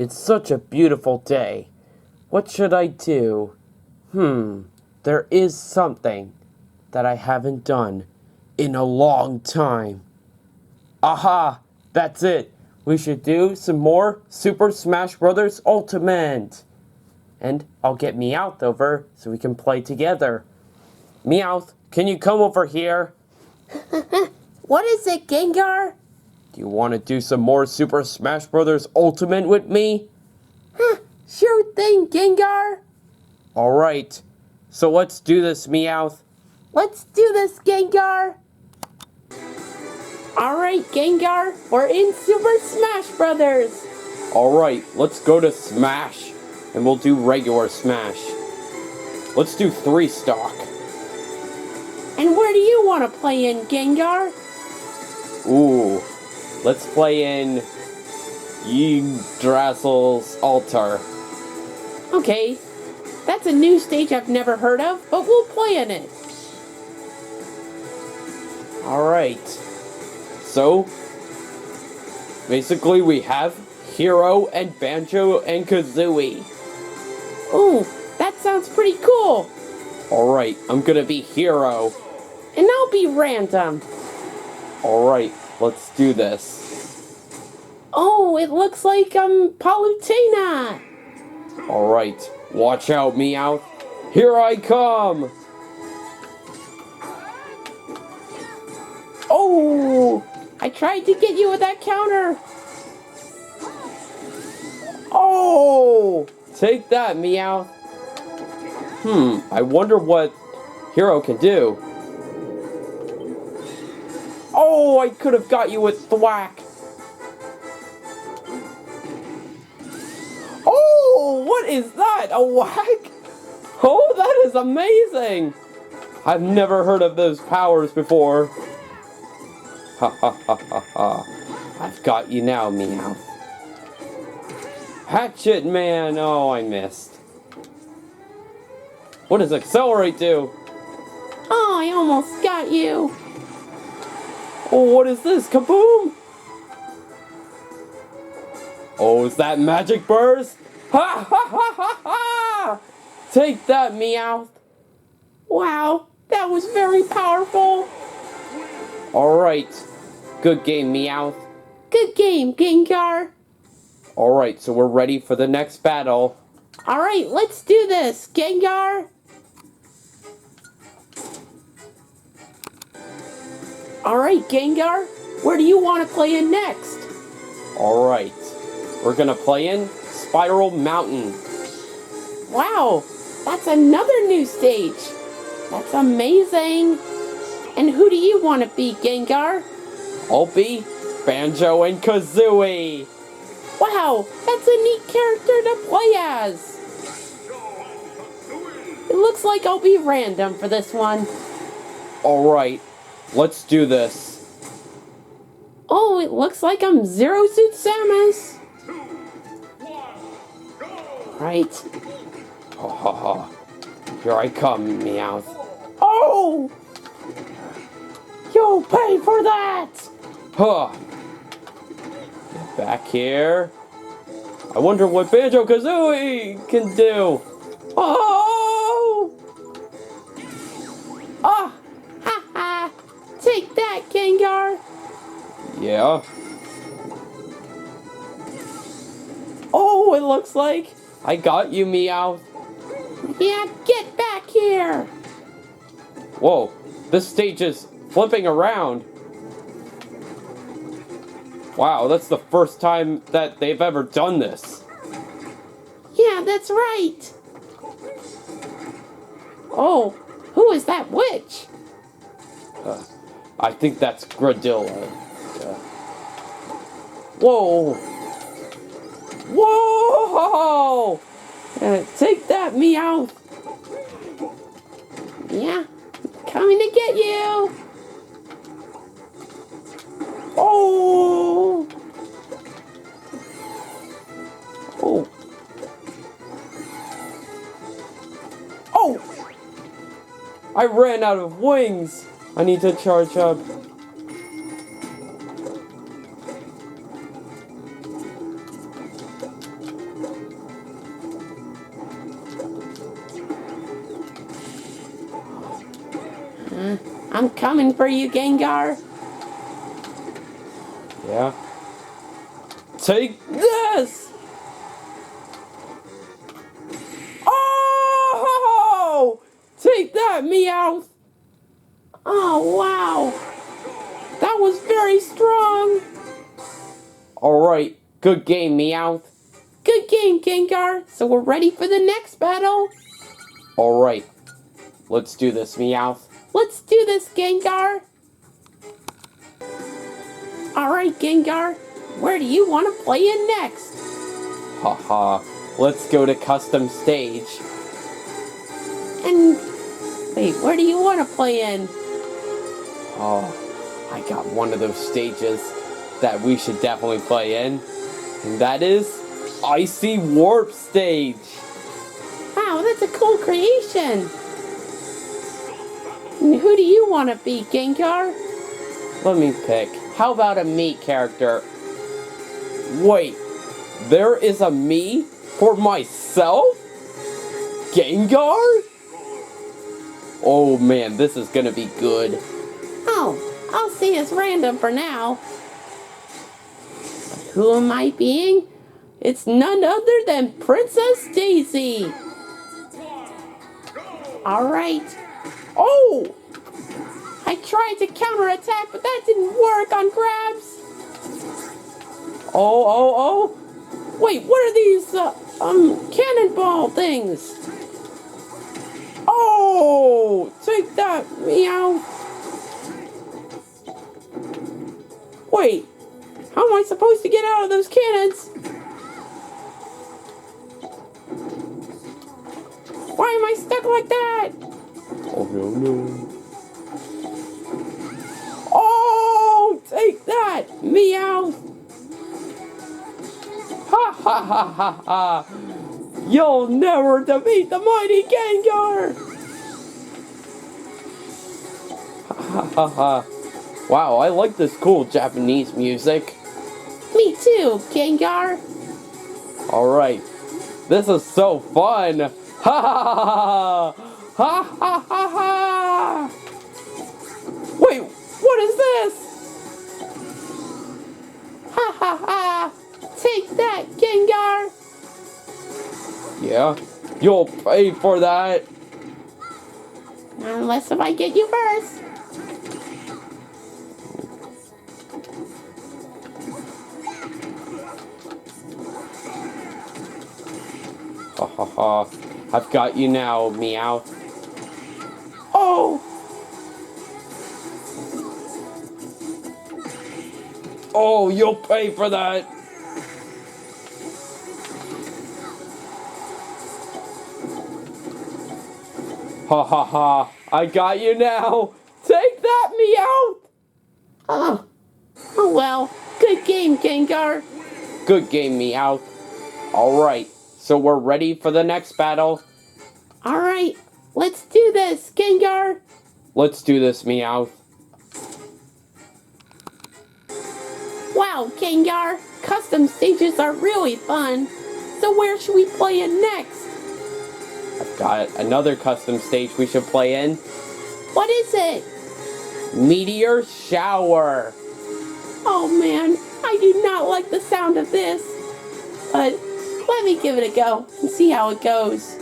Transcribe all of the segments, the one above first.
It's such a beautiful day. What should I do? There is something that I haven't done in a long time. Aha! That's it! We should do some more Super Smash Bros. Ultimate! And I'll get Meowth over so we can play together. Meowth, can you come over here? What is it, Gengar? Do you want to do some more Super Smash Bros. Ultimate with me? Sure thing, Gengar. Alright, so let's do this, Meowth. Let's do this, Gengar. Alright, Gengar, we're in Super Smash Brothers. Alright, let's go to Smash. And we'll do regular Smash. Let's do 3-stock. And where do you want to play in, Gengar? Ooh, let's play in Yggdrasil's altar. Okay, that's a new stage I've never heard of, but we'll play in it. Alright, so basically we have Hero and Banjo and Kazooie. Ooh, that sounds pretty cool. Alright, I'm gonna be Hero. And I'll be Random. Alright, let's do this. Oh, it looks like I'm Palutena. Alright, watch out, Meowth. Here I come! Oh, I tried to get you with that counter. Oh! Take that, Meowth. I wonder what Hero can do. Oh, I could have got you with Thwack. Oh, what is that? A whack? Oh, that is amazing. I've never heard of those powers before. Ha ha ha ha ha. I've got you now, Meowth. Hatchet Man! Oh, I missed. What does Accelerate do? Oh, I almost got you. Oh, what is this? Kaboom! Oh, is that Magic Burst? Ha ha ha ha ha! Take that, Meowth. Wow, that was very powerful. Alright. Good game, Meowth. Good game, Gangyard. Alright, so we're ready for the next battle. Alright, let's do this, Gengar. Alright, Gengar, where do you want to play in next? Alright, we're gonna play in Spiral Mountain. Wow, that's another new stage. That's amazing. And who do you want to be, Gengar? I'll be Banjo and Kazooie. Wow, that's a neat character to play as. It looks like I'll be Random for this one. Alright, let's do this. Oh, it looks like I'm Zero Suit Samus. Right. Ha ha ha. Here I come, Meowth. Oh! You'll pay for that! Huh. Get back here. I wonder what Banjo-Kazooie can do. Oh! Ah! Ha ha! Take that, Gengar! Yeah. Oh, it looks like... I got you, Meowth. Yeah, get back here! Whoa. This stage is flipping around. Wow, that's the first time that they've ever done this. Yeah, that's right! Oh, who is that witch? I think that's Gradilla. Whoa! Whoa! Take that, Meowth! Yeah, coming to get you! Oh! Oh! Oh! I ran out of wings! I need to charge up. I'm coming for you, Gengar. Yeah. Take this! Oh! Take that, Meowth! Oh, wow. That was very strong. Alright, good game, Meowth. Good game, Gengar. So we're ready for the next battle. Alright, let's do this, Meowth. Let's do this, Gengar. Alright, Gengar. Where do you want to play in next? Haha, let's go to custom stage. And wait, where do you want to play in? Oh, I got one of those stages that we should definitely play in. And that is Icy Warp Stage. Wow, that's a cool creation. And who do you want to be, Gengar? Let me pick. How about a me character? Wait, there is a me for myself? Gengar? Oh man, this is gonna be good. Oh, I'll say it's random for now. But who am I being? It's none other than Princess Daisy. Alright. Oh! I tried to counterattack, but that didn't work on grabs. Oh. Wait, what are these, cannonball things? Oh! Take that, Meow. Wait, how am I supposed to get out of those cannons? Why am I stuck like that? Oh no. Oh, take that, Meow. Ha ha ha ha ha! You'll never defeat the mighty Gangyard! Ha ha ha ha! Wow, I like this cool Japanese music. Me too, Gengar. Alright, this is so fun! Ha ha ha ha! Ha ha ha ha! Wait, what is this? Ha ha ha! Take that, Gengar! Yeah, you'll pay for that. Unless if I get you first. Ha ha ha! I've got you now, Meow. Oh! Oh, you'll pay for that. Ha ha ha! I got you now! Take that, Meow! Oh well. Good game, Gengar. Good game, Meow. Alright, so we're ready for the next battle. Alright, let's do this, Gengar. Let's do this, Meow. Wow, Gengar. Custom stages are really fun. So where should we play in next? I've got another custom stage we should play in. What is it? Meteor Shower. Oh man, I do not like the sound of this. But let me give it a go and see how it goes.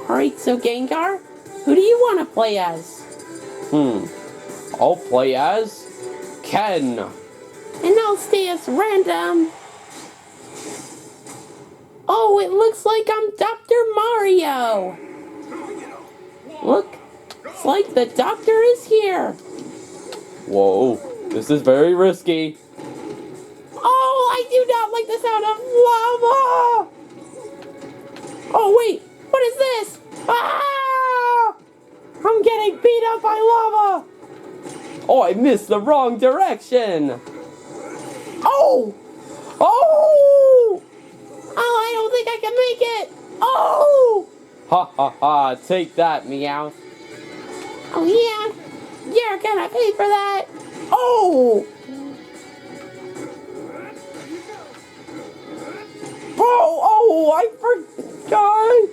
Alright, so Gengar, who do you want to play as? I'll play as Ken. And I'll stay as random. Oh, it looks like I'm Dr. Mario. Look, it's like the doctor is here. Whoa, this is very risky. Oh, I do not like the sound of lava. Oh, wait, what is this? Ah! I'm getting beat up by lava. Oh, I missed the wrong direction. Oh! Oh! Oh, I don't think I can make it. Oh! Ha ha ha, take that, Meow. Oh, yeah. You're gonna pay for that. Oh! Oh, I forgot.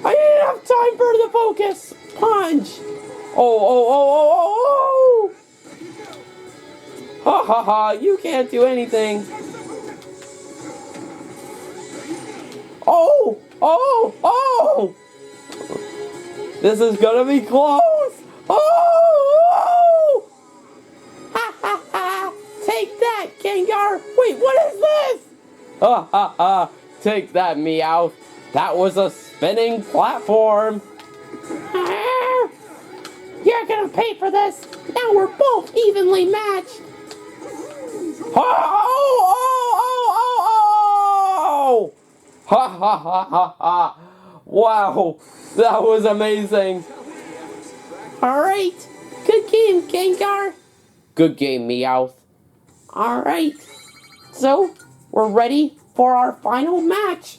I didn't have time for the focus punch. Oh! Ha ha ha, you can't do anything. Oh! This is gonna be close. Oh! Ha ha ha! Take that, Gengar! Wait, what is this? Ha ha ha! Take that, Meowth. That was a spinning platform. Ah, you're gonna pay for this! Now we're both evenly matched! Oh! Ha ha ha ha ha! Wow, that was amazing. Alright, good game, Gengar! Good game, Meowth. Alright, so we're ready for our final match.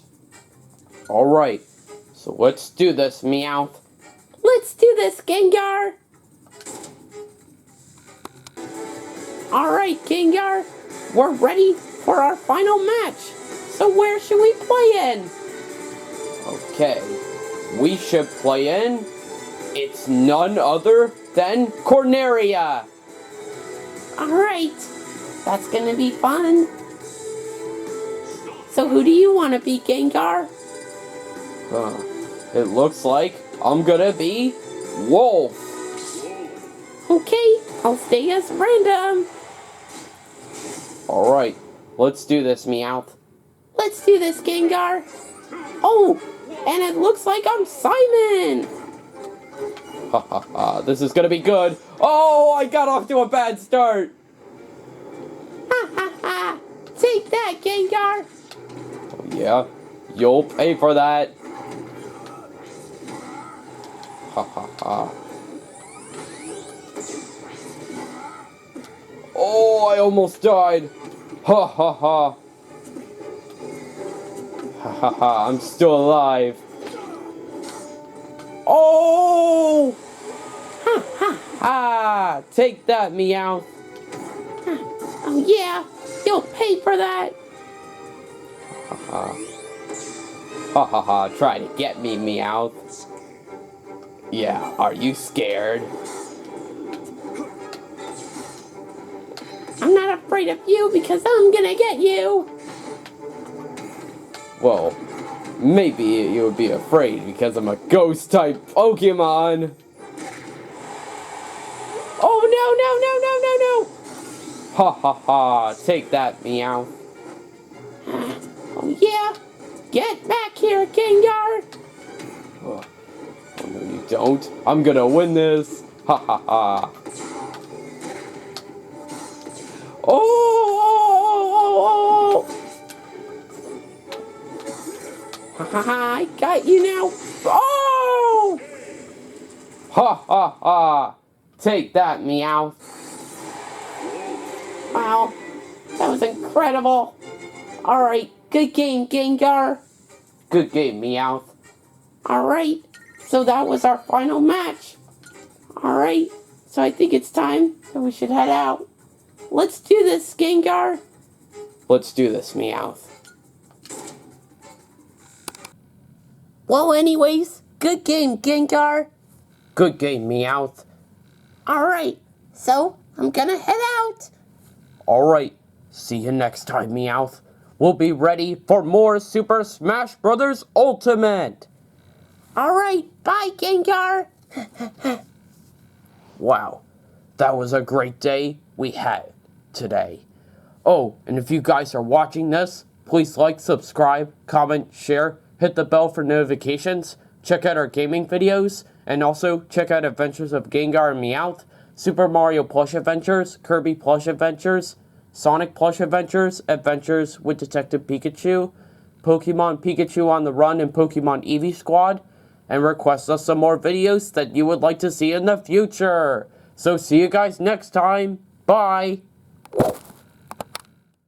Alright, so let's do this, Meowth. Let's do this, Gengar! Alright, Gangyard, we're ready for our final match. So where should we play in? Okay, we should play in. It's none other than Corneria. Alright, that's gonna be fun. So who do you want to be, Gengar? It looks like I'm gonna be Wolf. Okay, I'll stay as random. Alright, let's do this, Meowth. Let's do this, Gengar. Oh, and it looks like I'm Simon. Ha ha ha, this is gonna be good. Oh, I got off to a bad start. Ha ha ha. Take that, Gengar. Oh, yeah, you'll pay for that. Ha ha ha. Oh, I almost died. Ha ha ha. Ha ha ha, I'm still alive. Oh! Ha ha. Ah, take that, Meowth. Oh yeah, you'll pay for that. Ha ha ha, try to get me, Meowth. Yeah, are you scared? I'm not afraid of you because I'm gonna get you. Well, maybe you would be afraid because I'm a ghost-type Pokemon. Oh no. Ha ha ha, take that, Meowth. Oh yeah, get back here, Gangyard. Oh, no, you don't. I'm gonna win this. Ha ha ha. Oh! Ha ha ha, I got you now. Oh! Ha ha ha. Take that, Meowth. Wow, that was incredible. Alright, good game, Gengar. Good game, Meowth. Alright, so that was our final match. Alright, so I think it's time that we should head out. Let's do this, Gengar. Let's do this, Meowth. Well, anyways, good game, Gengar. Good game, Meowth. Alright, so I'm gonna head out. Alright, see you next time, Meowth. We'll be ready for more Super Smash Bros. Ultimate. Alright, bye, Gengar. Wow, that was a great day we had today. Oh, and if you guys are watching this, please like, subscribe, comment, share, hit the bell for notifications, check out our gaming videos, and also check out Adventures of Gengar and Meowth, Super Mario Plush Adventures, Kirby Plush Adventures, Sonic Plush Adventures, Adventures with Detective Pikachu, Pokemon Pikachu on the Run, and Pokemon Eevee Squad, and request us some more videos that you would like to see in the future. So see you guys next time. Bye!